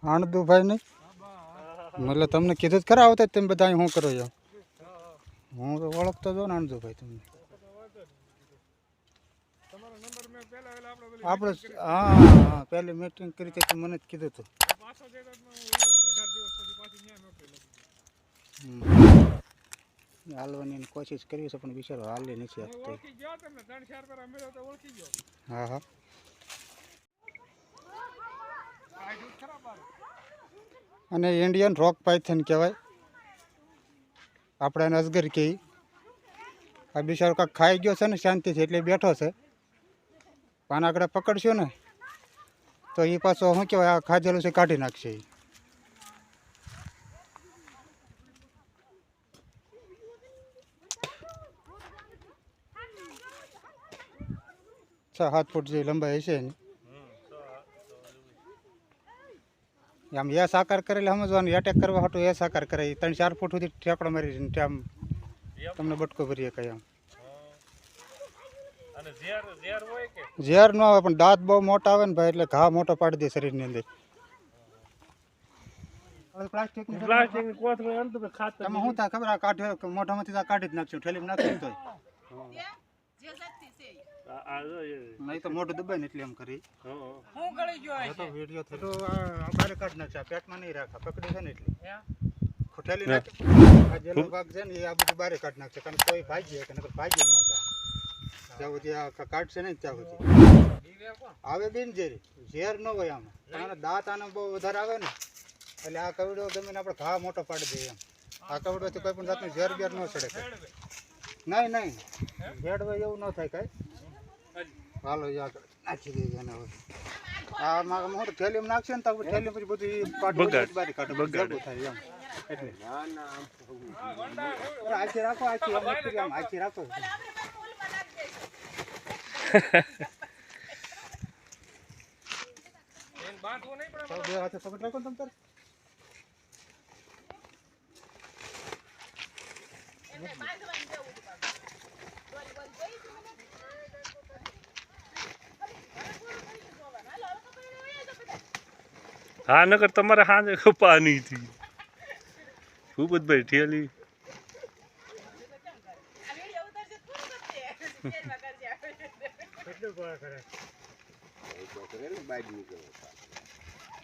આણદુભાઈ નહીં એટલે તમને કીધું જ ખરા આવતા તમે બધા શું કરો છો? હું તો ઓળખતો જો ને આણદુભાઈ તમને. આપણે હા પહેલી મીટિંગ કરી હતી મને જ કીધું હતું. હાલવાની કોશિશ કરી છે પણ બિચારો હાલી નથી આપતો. હા હા અને ઇન્ડિયન રોક પાયથન કહેવાય, આપણે એને અજગર કહીએ. આ બિચારો કાંઈક ખાઈ ગયો છે ને શાંતિથી એટલે બેઠો છે. પાન આગળ પકડશો ને તો એ પાછો શું કહેવાય આ ખાધેલું છે કાઢી નાખશે. છ 7 ફૂટ જેવી લંબાઈ હશે એની. આમ એ સાકાર કરેલી સમજવાનું એટેક કરવા હાટું એ સાકાર કરે 3-4 ફૂટ સુધી ઠેકડો મારી આમ તમને બટકો ભરીએ કઈ આમ. ઝેર ન આવે પણ દાંત બહુ મોટા આવે ને ભાઈ એટલે ઘા મોટો પાડી દે શરીરની અંદર. પ્લાસ્ટિકની તમે શું થાય ખબર કાઢે મોઢામાંથી કાઢી જ નાખશું ઠેલી નાખી તો નહીં તો મોઢું દબાય ને એટલે એમ કરી વિડીયો થતો બારે કાઢી નાખશે. પેટમાં નહીં રાખા પકડી છે ને એટલે ઠેલી નાખે આ જેલો ભાગ છે ને એ આ બધું બારે કાઢી નાખશે કારણ કોઈ ભાગીએ કે નકર ભાગી ન થાય જ્યાં સુધી આ કાઢશે નહીં ત્યાં સુધી આવે બિન ઝેર ન હોય આમાં. દાંત આને બહુ વધારે આવે ને એટલે આ કવડો ગમીને આપણે ઘા મોટો પાડી દઈએ એમ. આ કવડોથી કોઈ પણ જાતનું ઝેર બેર ન ચડે નહીં ઝેડ હોય એવું ન થાય કાંઈ. હાલો યાદ નાખી દઈએ એને હવે. આમાં મોટું થેલીમાં નાખશે ને તો થેલી પછી બધું બારી કાઢે ભેગું થાય એમ એટલે આખી રાખો આખી આમ આખી રાખો. બે હાથે પકડ રાખો ને તમે તારે. હા નકર તમારે હાજે પાની થી ભૂપતભાઈ ઠેલી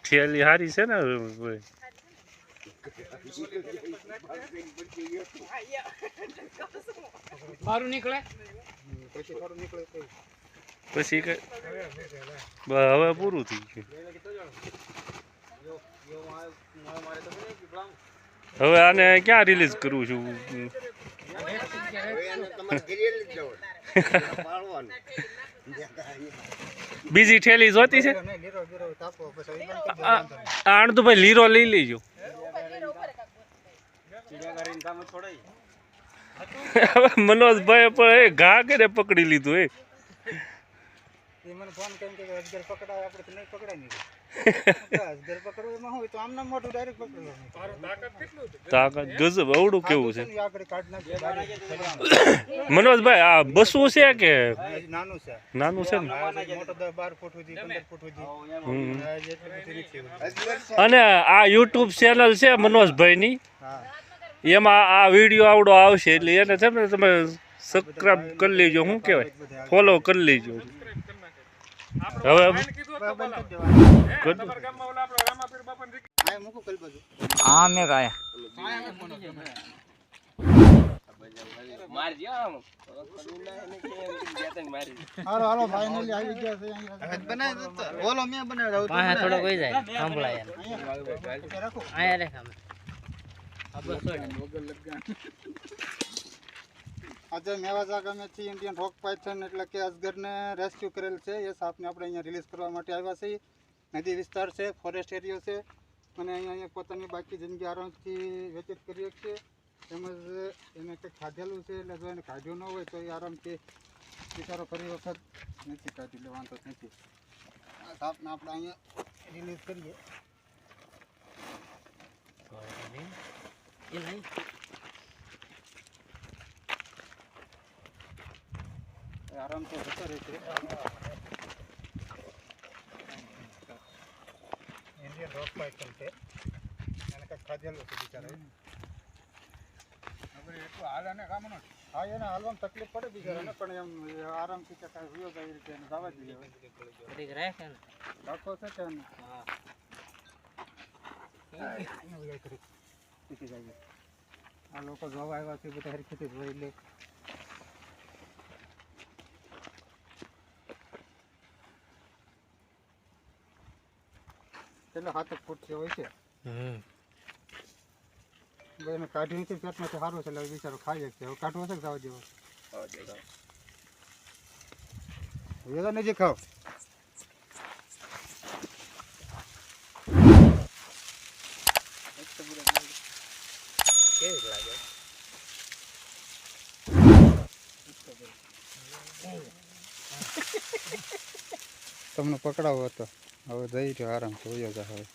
ઠેલી હારી છે ને ભાઈ. મારું નીકળે પછી હવે પૂરું થઈ ગયું. હવે આને ક્યાં રિલીઝ કરું છું? બીજી ઠેલી જોતી છે આણદુભાઈ લીરો લઈ લેજો. મનોજભાઈ પણ ઘા કરે પકડી લીધું એ મને ફોન કેમ કે અજગર પકડાય આપણે તો નહીં પકડાય નહીં. અજગર પકડવું એમાં હોય તો આમ ના મોટું ડાયરેક્ટ પકડવું. તાકાત ગજબ અવડું કેવું છે મનોજભાઈ? આ બસવું છે કે નાનું છે? નાનું છે ને મોટો 12 ફૂટ સુધી 15 ફૂટ સુધી. અને આ યુટ્યુબ ચેનલ છે મનોજભાઈની, એમાં આ વિડીયો આવડો આવશે એટલે એને છે ને તમે સબસ્ક્રાઇબ કરી લેજો. શું કહેવાય ફોલો કરી લેજો. હવે હા મેં ગાયા હાલો ફાઇનલી આવી ગયા છે. બોલો મેં બનાવ્યો પાછા થોડો કોઈ જાય સાંભળાય રાખો આયા રે ખામે આજે મેવાજા ગામેથી ઇન્ડિયન રોક પાયથન એટલે કે અજગરને રેસ્ક્યુ કરેલ છે. એ સાપને આપણે અહીંયા રિલીઝ કરવા માટે આવ્યા છીએ. નદી વિસ્તાર છે, ફોરેસ્ટ એરિયો છે અને અહીંયા પોતાની બાકી જિંદગી આરામથી વ્યતીત કરી શકશે. તેમજ એને કંઈક ખાધેલું છે એટલે જો એને ખાધ્યું ન હોય તો એ આરામથી બિચારો ફરી વખત નથી કાઢી લે, વાંધો નથી. આ સાપને આપણે અહીંયા રિલીઝ કરીએ. આરામથી જતો રહેશે. ડોગ પાઇથન છે એને કંઈક ખાધેલું છે બિચારા એટલું હાલે ને કામ નો હા એને હાલવામાં તકલીફ પડે બિચારાને પણ એમ આરામથી કે કાંઈ વિયો જાય એ રીતે એને જવા દઈએ ઘડીક રાખે ને રાખો છે કે એને હા આ લોકો જોવા આવ્યા છે બધા હરખેથી જોઈ લે એટલે 7 ફૂટ જે હોય છે એને કાઢ્યું નથી પેટમાંથી સારું છે એટલે બિચારો ખાઈ શકે હવે કાઢવો છે કે જવા જેવો વેલા નજીક ખાવ કેવી લાગે તમને પકડાવો હતો હવે જઈ રહ્યો આરામ થી વયો જા હવે